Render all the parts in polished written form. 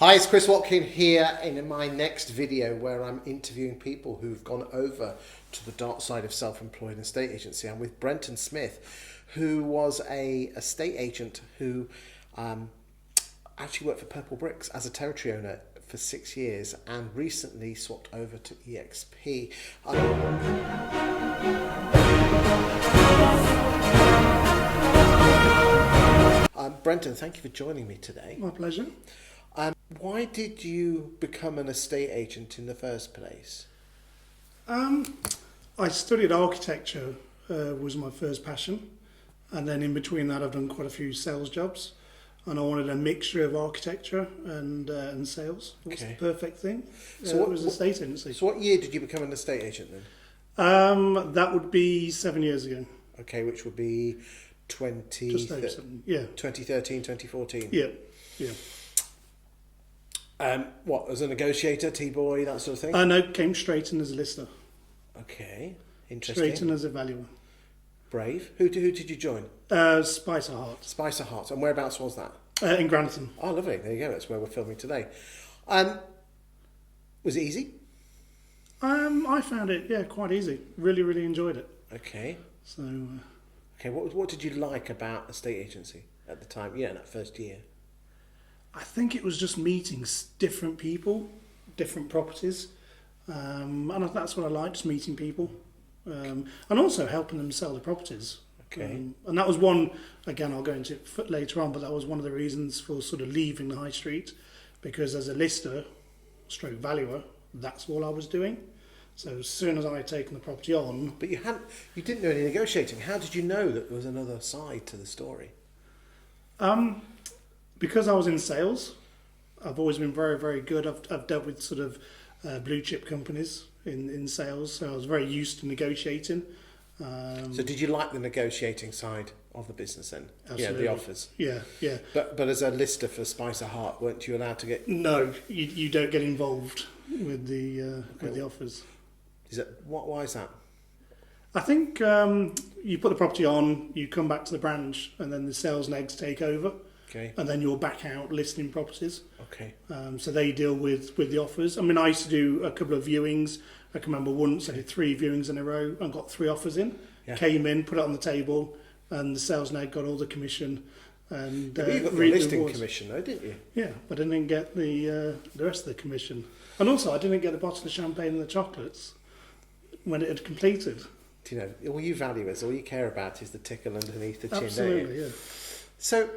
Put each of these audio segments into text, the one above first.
Hi, it's Chris Watkin here in my next video where I'm interviewing people who've gone over to the dark side of self-employed estate agency. I'm with Brenton Smith, who was a estate agent who actually worked for Purplebricks as a territory owner for 6 years and recently swapped over to EXP. Brenton, thank you for joining me today. My pleasure. Why did you become an estate agent in the first place? I studied architecture, was my first passion, and then in between that I've done quite a few sales jobs, and I wanted a mixture of architecture and sales. It was the perfect thing. So it was an estate agency. So what year did you become an estate agent then? That would be 7 years ago. Okay, which would be 2013, 2014? Yeah. What, as a negotiator, T-boy, that sort of thing? No, came straight in as a lister. Okay, interesting. Straight in as a valuer. Brave. Who did you join? Spicer Heart. Spicer Heart. And whereabouts was that? In Grantham. Oh, lovely. There you go. That's where we're filming today. Was it easy? I found it, quite easy. Really enjoyed it. Okay. So. Okay, what did you like about estate agency at the time? Yeah, in that first year. I think it was just meeting different people, different properties, and that's what I liked, just meeting people, and also helping them sell the properties. Okay. And that was one, again, I'll go into it later on, but that was one of the reasons for sort of leaving the high street, because as a lister, stroke valuer, that's all I was doing. So as soon as I had taken the property on... But you didn't do any negotiating. How did you know that there was another side to the story? Because I was in sales, I've always been very good. I've dealt with sort of blue chip companies in sales, so I was very used to negotiating. So did you like the negotiating side of the business then? Absolutely. Yeah, the offers. Yeah. But as a lister for Spicer Heart, weren't you allowed to get? No, you don't get involved with the offers. Is that why is that? I think you put the property on, you come back to the branch, and then the sales negs take over. Okay. And then you're back out listing properties. Okay. So they deal with the offers. I mean, I used to do a couple of viewings. I can remember once I did 3 viewings in a row and got 3 offers in. Yeah. Came in, put it on the table, and the sales neg got all the commission. And you got the listing commission though, didn't you? Yeah, but I didn't get the rest of the commission. And also, I didn't get the bottle of champagne and the chocolates when it had completed. Do you know, all you valuers, all you care about is the tickle underneath the chin, Absolutely, don't you? yeah. So,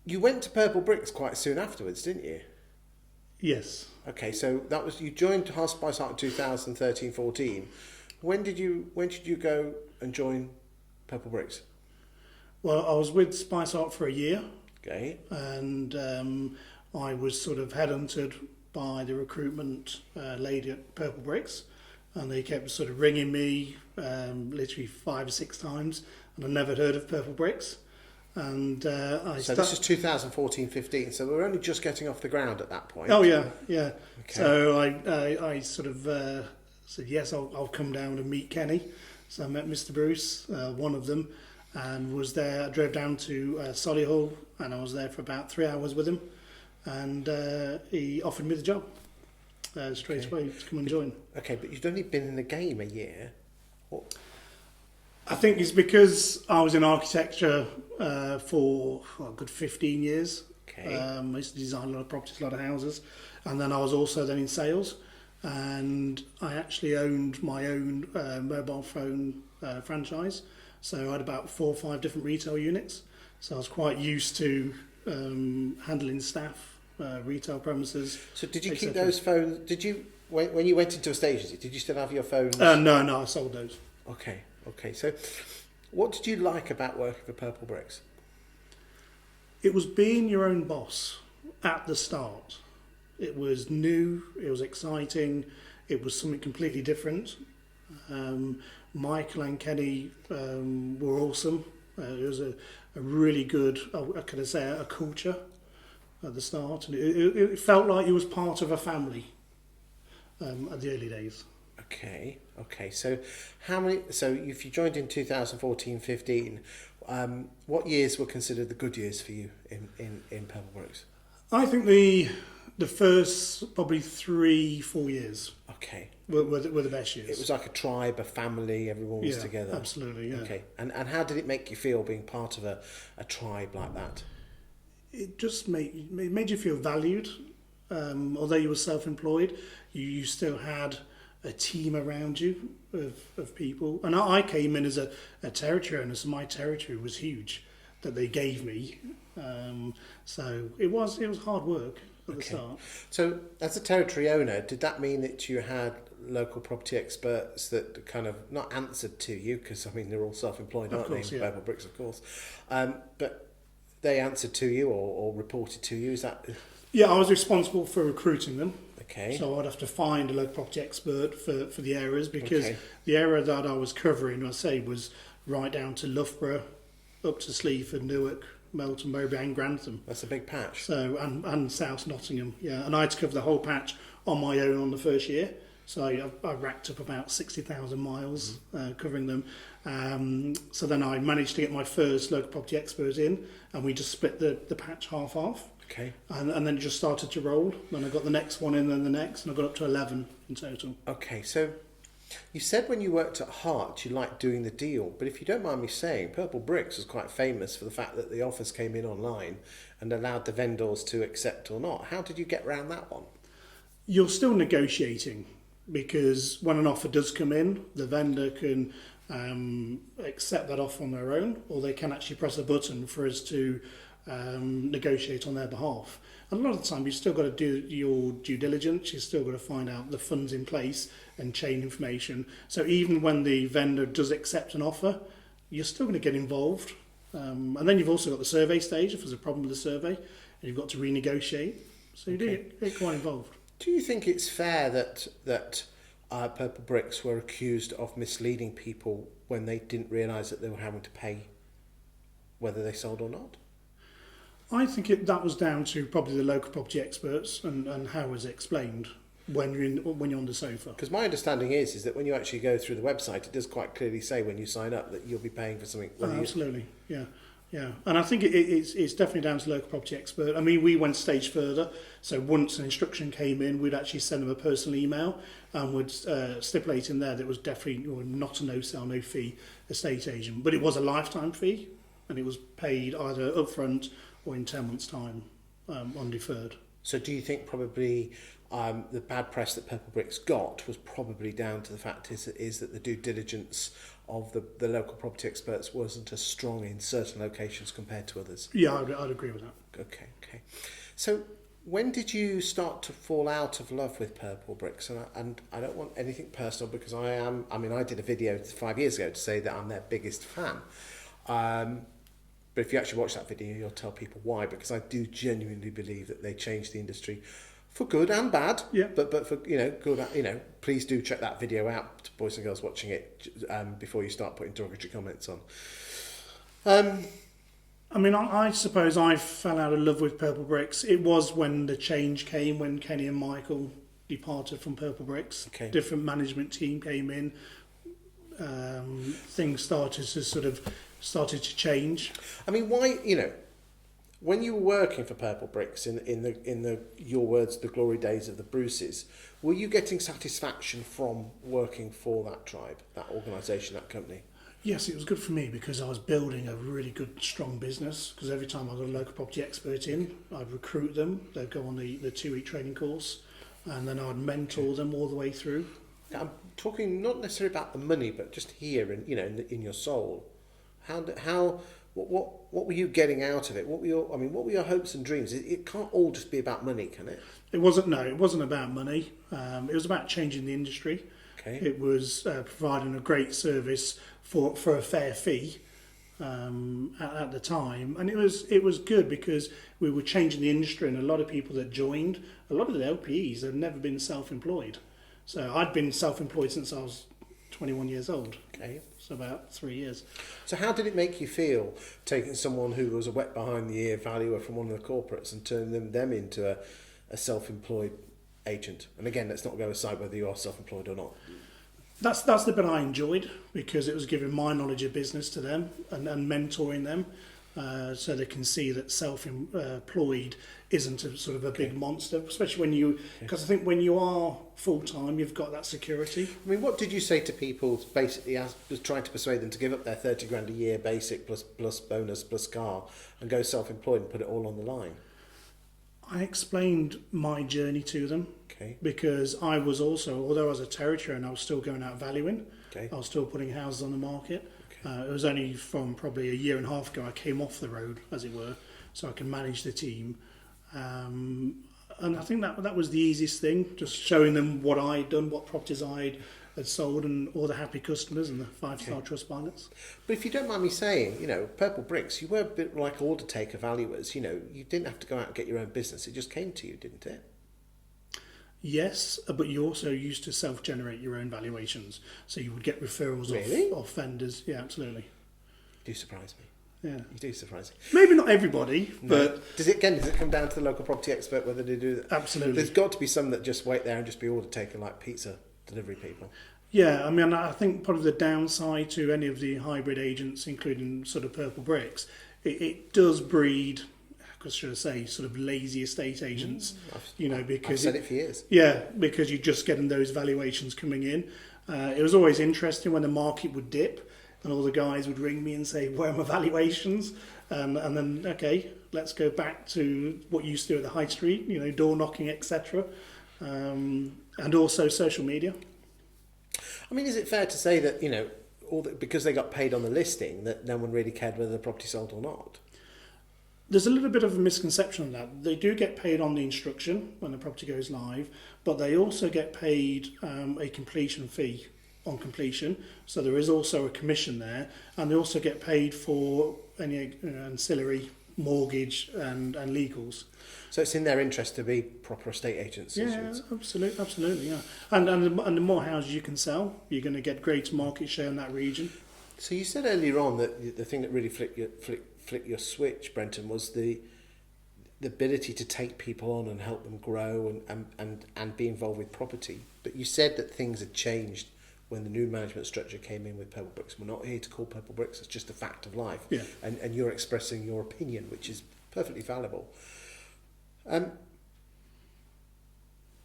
you went to Purplebricks quite soon afterwards, didn't you? Yes. Okay, so that was you joined Spice Heart in 2013-14. When did you go and join Purplebricks? Well, I was with Spice Heart for a year. Okay. And I was sort of headhunted by the recruitment lady at Purplebricks, and they kept sort of ringing me literally 5 or 6 times, and I never heard of Purplebricks. And this is 2014-15, so we're only just getting off the ground at that point. Oh yeah. Okay. So I sort of said yes, I'll come down and meet Kenny. So I met Mr. Bruce, one of them, and was there. I drove down to Solihull, and I was there for about 3 hours with him, and he offered me the job straight away to come and join. Okay, but you'd only been in the game a year. What? I think it's because I was in architecture for a good 15 years. Okay. I used to design a lot of properties, a lot of houses, and then I was also then in sales, and I actually owned my own mobile phone franchise. So I had about 4 or 5 different retail units. So I was quite used to handling staff, retail premises. So did you keep those phones? Did you when you went into a stage agency? Did you still have your phones? No, I sold those. Okay, so what did you like about working for Purplebricks? It was being your own boss at the start. It was new, it was exciting, it was something completely different. Michael and Kenny were awesome. It was a really good, can I say, a culture at the start. And it felt like you was part of a family at the early days. Okay, okay. So how many? So if you joined in 2014-15, what years were considered the good years for you in Purplebricks? I think the first probably 3-4 years Okay. were the best years. It was like a tribe, a family, everyone was together. Absolutely, yeah. Okay. And how did it make you feel being part of a tribe like that? It just made you feel valued. Although you were self-employed, you still had a team around you of people. And I came in as a territory owner, so my territory was huge that they gave me. So it was hard work at the start. So as a territory owner, did that mean that you had local property experts that kind of not answered to you, because I mean they're all self-employed, aren't they? Yeah. Purplebricks, of course. But they answered to you or reported to you, is that... Yeah, I was responsible for recruiting them. Okay. So I'd have to find a local property expert for the areas, because the area that I was covering, I say, was right down to Loughborough, up to Sleaford, Newark, Melton, Mowbray and Grantham. That's a big patch. So and South Nottingham, yeah. And I had to cover the whole patch on my own on the first year. So I racked up about 60,000 miles covering them. So then I managed to get my first local property expert in, and we just split the patch half. Okay. And then it just started to roll. Then I got the next one in, then the next, and I got up to 11 in total. Okay, so you said when you worked at Hart you liked doing the deal, but if you don't mind me saying, Purplebricks was quite famous for the fact that the offers came in online and allowed the vendors to accept or not. How did you get around that one? You're still negotiating, because when an offer does come in, the vendor can accept that offer on their own, or they can actually press a button for us to negotiate on their behalf. And a lot of the time you've still got to do your due diligence, you've still got to find out the funds in place and chain information. So even when the vendor does accept an offer, you're still going to get involved. And then you've also got the survey stage, if there's a problem with the survey, and you've got to renegotiate. So you do get quite involved. Do you think it's fair that Purplebricks were accused of misleading people when they didn't realise that they were having to pay whether they sold or not? I think that was down to probably the local property experts and how it was explained when you're on the sofa. Because my understanding is that when you actually go through the website, it does quite clearly say when you sign up that you'll be paying for something. Absolutely, yeah. And I think it's definitely down to the local property expert. I mean, we went a stage further. So once an instruction came in, we'd actually send them a personal email and would stipulate in there that it was definitely not a no-sell, no-fee estate agent. But it was a lifetime fee, and it was paid either upfront or in 10 months' time on deferred. So do you think probably the bad press that Purplebricks got was probably down to the fact is that the due diligence of the local property experts wasn't as strong in certain locations compared to others? Yeah, I'd agree with that. Okay. So when did you start to fall out of love with Purplebricks? And I don't want anything personal, because I did a video 5 years ago to say that I'm their biggest fan. But if you actually watch that video, you'll tell people why, because I do genuinely believe that they changed the industry for good and bad. Yeah. But for good, please do check that video out, boys and girls watching it, before you start putting derogatory comments on. I suppose I fell out of love with Purplebricks. It was when the change came, when Kenny and Michael departed from Purplebricks. Okay. Different management team came in. Things started to change. I mean, why, when you were working for Purplebricks in the your words, the glory days of the Bruces, were you getting satisfaction from working for that tribe, that organisation, that company? Yes, it was good for me, because I was building a really good, strong business. Because every time I got a local property expert in, I'd recruit them. They'd go on the 2-week training course, and then I'd mentor them all the way through. I'm talking not necessarily about the money, but just here, in your soul. What were you getting out of it? What were your hopes and dreams? It can't all just be about money, can it? It wasn't about money. It was about changing the industry. Okay. It was providing a great service for a fair fee at the time, and it was good, because we were changing the industry, and a lot of people that joined, a lot of the LPEs had never been self-employed. So I'd been self-employed since I was 21 years old. Okay. So about 3 years. So how did it make you feel taking someone who was a wet behind the ear valuer from one of the corporates and turning them into a self-employed agent? And again, let's not go aside whether you are self-employed or not. That's the bit I enjoyed, because it was giving my knowledge of business to them and mentoring them, so they can see that self-employed isn't a sort of a big monster, especially when you, because I think when you are full-time, you've got that security. I mean, what did you say to people basically as was trying to persuade them to give up their 30 grand a year basic plus bonus plus car and go self-employed and put it all on the line? I explained my journey to them, Okay. because I was also, although I was a territory and I was still going out valuing, Okay. I was still putting houses on the market. It was only from probably a year and a half ago I came off the road, as it were, so I can manage the team. And I think that was the easiest thing, just showing them what I'd done, what properties I had sold, and all the happy customers and the 5-star trust pilots. But if you don't mind me saying, you know, Purplebricks, you were a bit like order taker valuers. You know, you didn't have to go out and get your own business. It just came to you, didn't it? Yes, but you also used to self-generate your own valuations. So you would get referrals Really? of vendors. Yeah, absolutely. You do surprise me. Yeah. You do surprise me. Maybe not everybody, No. but Does it come down to the local property expert whether they do that? absolutely. There's got to be some that just wait there and just be order taker like pizza delivery people. Yeah, I mean, I think probably the downside to any of the hybrid agents, including sort of Purplebricks, it does breed, should I say, sort of lazy estate agents. Because I've said it for years. Yeah, because you're just getting those valuations coming in. It was always interesting when the market would dip and all the guys would ring me and say, where are my valuations? And then, okay, let's go back to what you used to do at the high street, door knocking, etc. And also social media. I mean, is it fair to say that, because they got paid on the listing, that no one really cared whether the property sold or not? There's a little bit of a misconception on that. They do get paid on the instruction when the property goes live, but they also get paid a completion fee on completion. So there is also a commission there, and they also get paid for any ancillary mortgage and legals. So it's in their interest to be proper estate agents. Yeah, absolutely, yeah. And the more houses you can sell, you're going to get greater market share in that region. So you said earlier on that the thing that really flicked your switch, Brenton, was the ability to take people on and help them grow and be involved with property. But you said that things had changed when the new management structure came in with Purplebricks. We're not here to call Purplebricks, it's just a fact of life. Yeah. And you're expressing your opinion, which is perfectly valuable.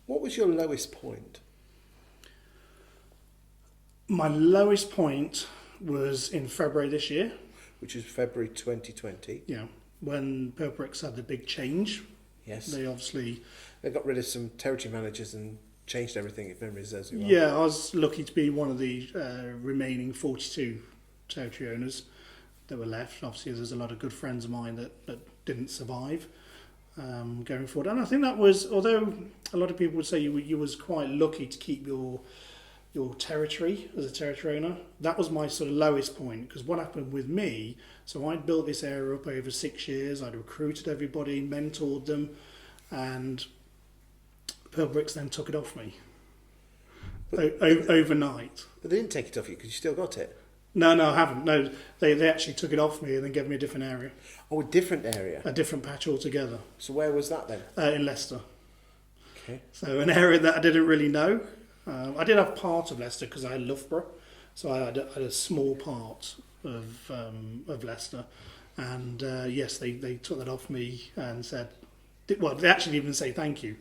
What was your lowest point? My lowest point was in February this year. Which is February 2020. Yeah, when Purplebricks had the big change. Yes. They got rid of some territory managers and changed everything, if memory serves me well. Yeah, I was lucky to be one of the remaining 42 territory owners that were left. Obviously, there's a lot of good friends of mine that didn't survive going forward. And I think that was, although a lot of people would say you was quite lucky to keep your territory as a territory owner, that was my sort of lowest point, because what happened with me, so I'd built this area up over 6 years, I'd recruited everybody, mentored them, and Purplebricks then took it off me overnight. But they didn't take it off you because you still got it. No, I haven't. No, they actually took it off me and then gave me a different area. Oh, a different area? A different patch altogether. So where was that then? In Leicester. Okay. So an area that I didn't really know. I did have part of Leicester because I had Loughborough, so I had a small part of Leicester, and yes, they took that off me and said, well, they actually didn't even say thank you.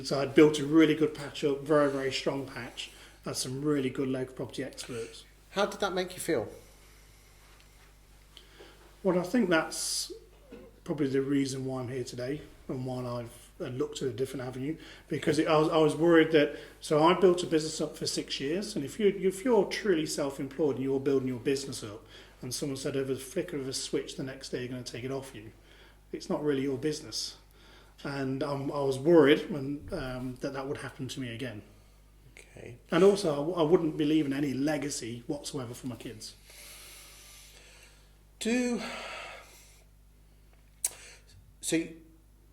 So I'd built a really good patch up, very, very strong patch, had some really good local property experts. How did that make you feel? Well, I think that's probably the reason why I'm here today and why I've looked at a different avenue, because I was worried that, so I built a business up for 6 years, and if you're truly self-employed and you're building your business up and someone said over the flicker of a switch the next day you're going to take it off you, it's not really your business. And I was worried when that would happen to me again. Okay. And also I wouldn't be leaving any legacy whatsoever for my kids. So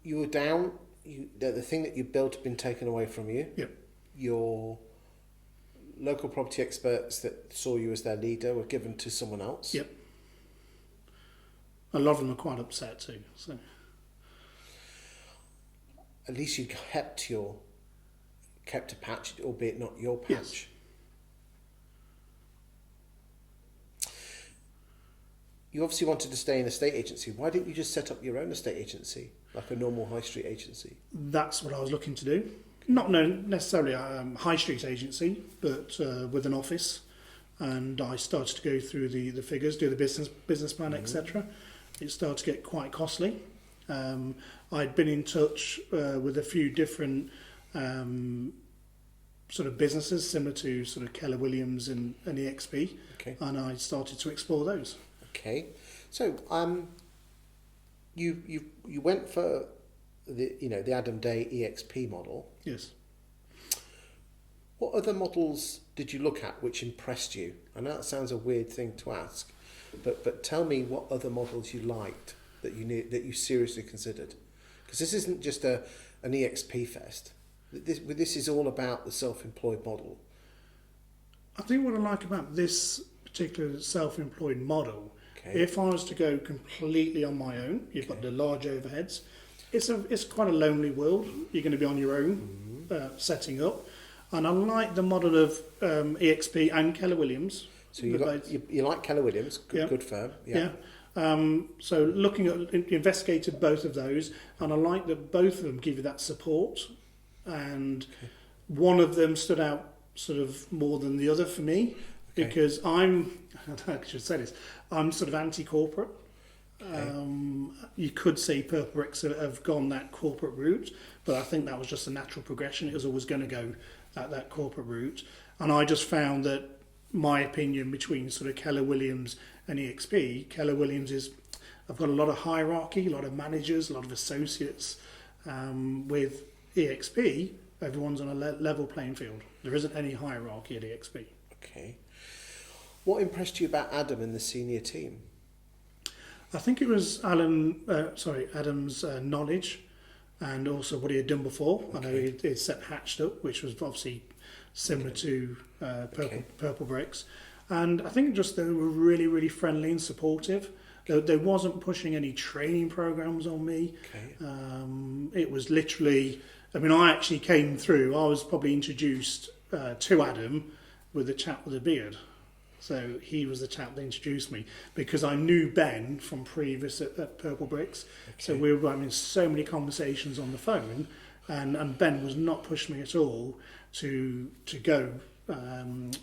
you were down, the thing that you built had been taken away from you. Yep. Your local property experts that saw you as their leader were given to someone else. Yep. A lot of them are quite upset too. So at least you kept a patch, albeit not your patch. you obviously wanted to stay in a estate agency. Why didn't you just set up your own estate agency, like a normal high street agency? That's what I was looking to do. Not necessarily a high street agency, but with an office. And I started to go through the figures, do the business plan, etc. It started to get quite costly. I'd been in touch with a few different sort of businesses similar to sort of Keller Williams and EXP, Okay. and I started to explore those. Okay. So you went for the Adam Day EXP model. Yes. What other models did you look at which impressed you? I know that sounds a weird thing to ask, but tell me what other models you liked that you seriously considered, because this isn't just an EXP fest. This is all about the self-employed model. I think what I like about this particular self-employed model, Okay. if I was to go completely on my own, you've got the large overheads. It's quite a lonely world. You're going to be on your own, setting up. And I like the model of EXP and Keller Williams. So you like Keller Williams, good firm. Yeah. So looking at, investigated both of those, and I like that both of them give you that support. And one of them stood out sort of more than the other for me, because I should say this, I'm sort of anti-corporate. You could say Purplebricks have gone that corporate route, but I think that was just a natural progression. It was always going to go that corporate route, and I just found that my opinion between sort of Keller Williams and EXP, Keller Williams is, I've got a lot of hierarchy, a lot of managers, a lot of associates. With EXP, everyone's on a level playing field. There isn't any hierarchy at EXP. Okay. What impressed you about Adam and the senior team? I think it was Adam's knowledge, and also what he had done before. I know he'd set Hatched Up, which was obviously similar to Purplebricks. And I think just they were really, really friendly and supportive. They wasn't pushing any training programs on me. It was literally, I mean, I actually came through, I was probably introduced to Adam with the chap with the beard. So he was the chap that introduced me, because I knew Ben from previous at Purplebricks. So we were having so many conversations on the phone, and Ben was not pushing me at all to go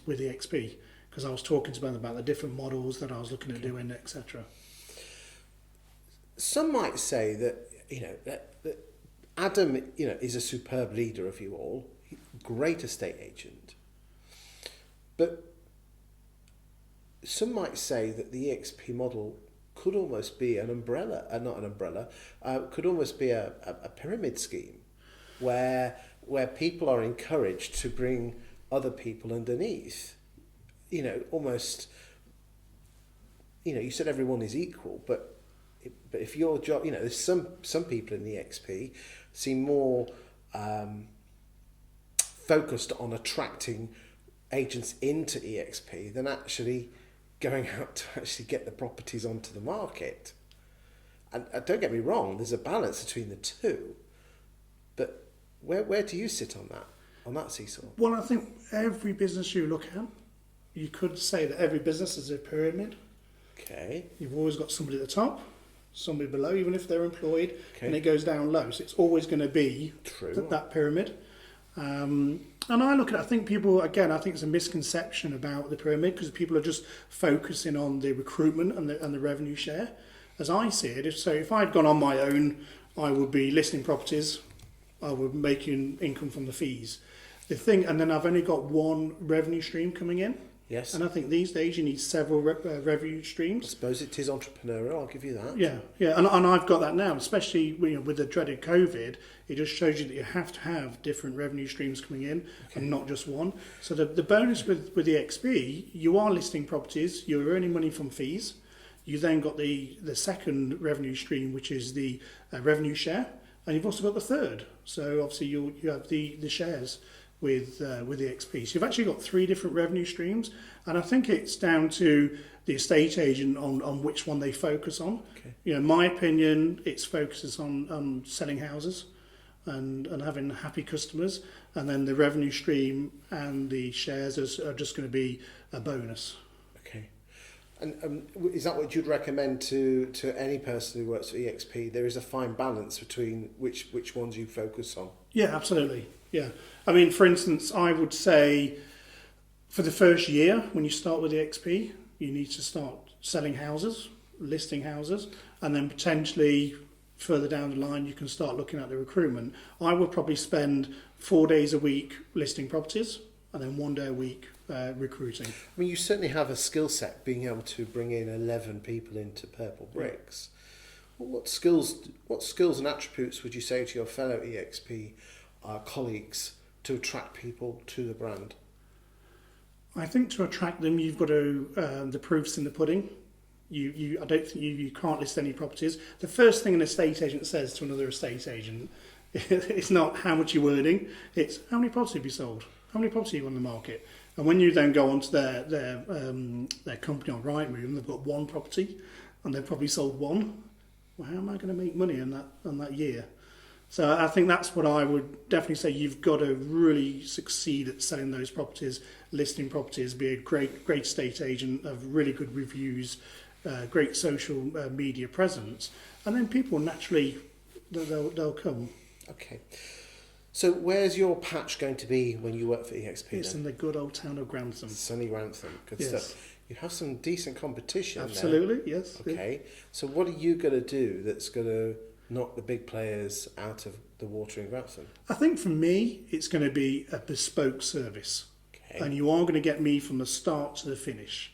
with the XP, because I was talking to Ben about the different models that I was looking at doing, etc. Some might say that that Adam is a superb leader of you all, great estate agent, but some might say that the EXP model could almost be an umbrella, could almost be a pyramid scheme where people are encouraged to bring other people underneath. Almost, you said everyone is equal, but if your job, there's some people in the EXP seem more focused on attracting agents into EXP than actually going out to actually get the properties onto the market. And don't get me wrong, there's a balance between the two, but where do you sit on that seesaw? Well, I think every business you look at, you could say that every business is a pyramid. Okay. You've always got somebody at the top, somebody below, even if they're employed, and it goes down low. So it's always going to be that pyramid. And I look at it, I think people, again, I think it's a misconception about the pyramid, because people are just focusing on the recruitment and the revenue share. As I see it, if I'd gone on my own, I would be listing properties, I would be making income from the fees. And then I've only got one revenue stream coming in. Yes. And I think these days you need several revenue streams. I suppose it is entrepreneurial, I'll give you that. Yeah. And I've got that now, especially with the dreaded COVID. It just shows you that you have to have different revenue streams coming in and not just one. So the bonus with the XP, you are listing properties, you're earning money from fees. You then got the second revenue stream, which is the revenue share. And you've also got the third. So obviously you have the shares with the XP. So you've actually got three different revenue streams, and I think it's down to the estate agent on which one they focus on. In my opinion, it focuses on selling houses and having happy customers, and then the revenue stream and the shares are just going to be a bonus. Okay. And is that what you'd recommend to any person who works for EXP? There is a fine balance between which ones you focus on. Yeah, absolutely. Yeah. I mean, for instance, I would say for the first year, when you start with EXP, you need to start selling houses, listing houses, and then potentially further down the line, you can start looking at the recruitment. I would probably spend 4 days a week listing properties and then 1 day a week recruiting. I mean, you certainly have a skill set being able to bring in 11 people into Purplebricks. What skills and attributes would you say to your fellow EXP colleagues to attract people to the brand? I think to attract them, you've got to the proof's in the pudding. I don't think you can't list any properties. The first thing an estate agent says to another estate agent, it's not how much you're earning, it's how many properties have you sold, how many properties are you on the market. And when you then go onto their company on Rightmove and they've got one property and they've probably sold one, well, how am I going to make money on that year? So I think that's what I would definitely say. You've got to really succeed at selling those properties, listing properties, be a great estate agent, have really good reviews, great social media presence, and then people naturally they'll come. Okay. So where's your patch going to be when you work for EXP? It's in the good old town of Grantham. Sunny Grantham, good Yes. stuff. You have some decent competition Absolutely, there. yes. Okay. So what are you going to do that's going to knock the big players out of the water in Grantham? I think for me, it's going to be a bespoke service. Okay. And you are going to get me from the start to the finish.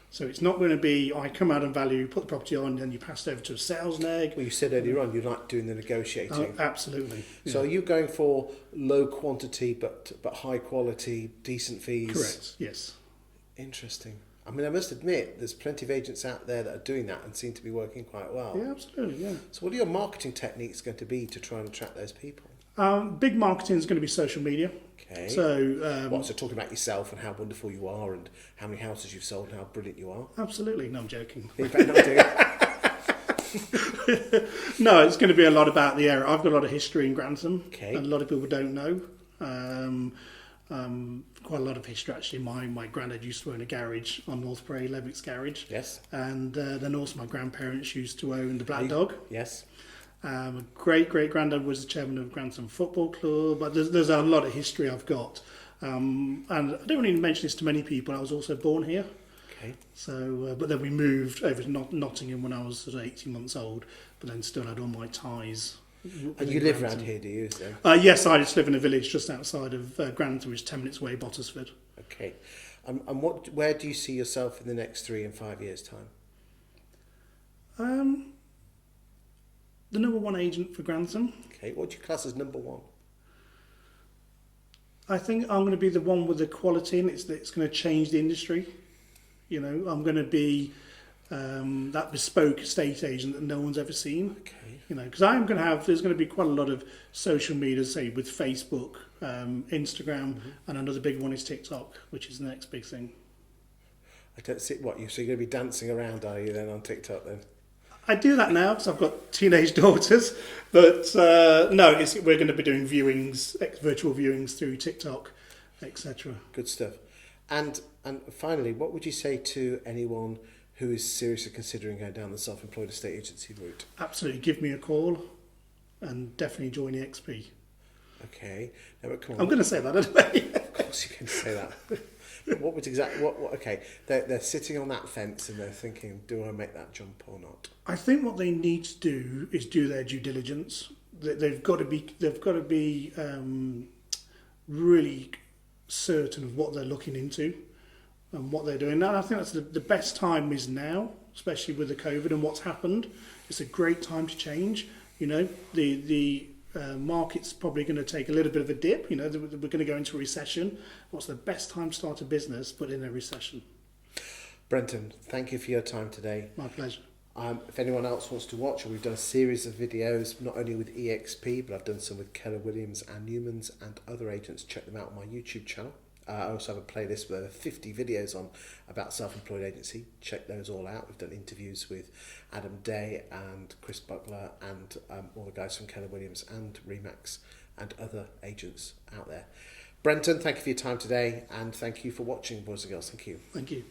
So it's not going to be, I come out and value, put the property on, and then you pass it over to a sales neg. Well, you said earlier on you like doing the negotiating. Oh, absolutely. So Yeah. are you going for low quantity but high quality, decent fees? Correct, yes. Interesting. I mean, I must admit, there's plenty of agents out there that are doing that and seem to be working quite well. Yeah, absolutely, yeah. So what are your marketing techniques going to be to try and attract those people? Big marketing is going to be social media. Okay. So, So talking about yourself and how wonderful you are and how many houses you've sold and how brilliant you are? absolutely. No, I'm joking. You better not do it. No, it's going to be a lot about the area. I've got a lot of history in Grantham. Okay. And a lot of people don't know. Quite a lot of history, actually. My granddad used to own a garage on North Bray, Levick's Garage. Yes. And then also my grandparents used to own the Black Dog. Yes. A great-great-granddad was the chairman of Grantham Football Club. But there's a lot of history I've got. And I don't really mention this to many people. I was also born here. Okay. So, but then we moved over to Nottingham when I was sort of 18 months old, but then still had all my ties. And you live around here, do you? So? Yes, I just live in a village just outside of Grantham, which is 10 minutes away, Bottisford. Okay. And where do you see yourself in the next 3 and 5 years' time? The number one agent for Grantham. Okay. What do you class as number one? I think I'm going to be the one with the quality, and it's going to change the industry. You know, I'm going to be that bespoke estate agent that no one's ever seen. Okay. You know, because there's going to be quite a lot of social media, say with Facebook, Instagram, and another big one is TikTok, which is the next big thing. I don't see what so you're going to be dancing around, are you then on TikTok then? I do that now because I've got teenage daughters, but no, we're going to be doing viewings, virtual viewings through TikTok, etc. Good stuff. And finally, what would you say to anyone who is seriously considering going down the self-employed estate agency route? Absolutely, give me a call, and definitely join EXP. Okay. Now, come on. I'm going to say that anyway. Of course, you can say that. But what would exactly? What? Okay, they're sitting on that fence and they're thinking, do I make that jump or not? I think what they need to do is do their due diligence. They've got to be really certain of what they're looking into and what they're doing. And I think that's the best time is now, especially with the COVID and what's happened. It's a great time to change. You know, the market's probably going to take a little bit of a dip. You know, we're going to go into a recession. What's the best time to start a business but in a recession? Brenton, thank you for your time today. My pleasure. If anyone else wants to watch, we've done a series of videos, not only with EXP, but I've done some with Keller Williams and Newmans and other agents. Check them out on my YouTube channel. I also have a playlist with over 50 videos on about self-employed agency. Check those all out. We've done interviews with Adam Day and Chris Buckler and all the guys from Keller Williams and Remax and other agents out there. Brenton, thank you for your time today, and thank you for watching, boys and girls. Thank you. Thank you.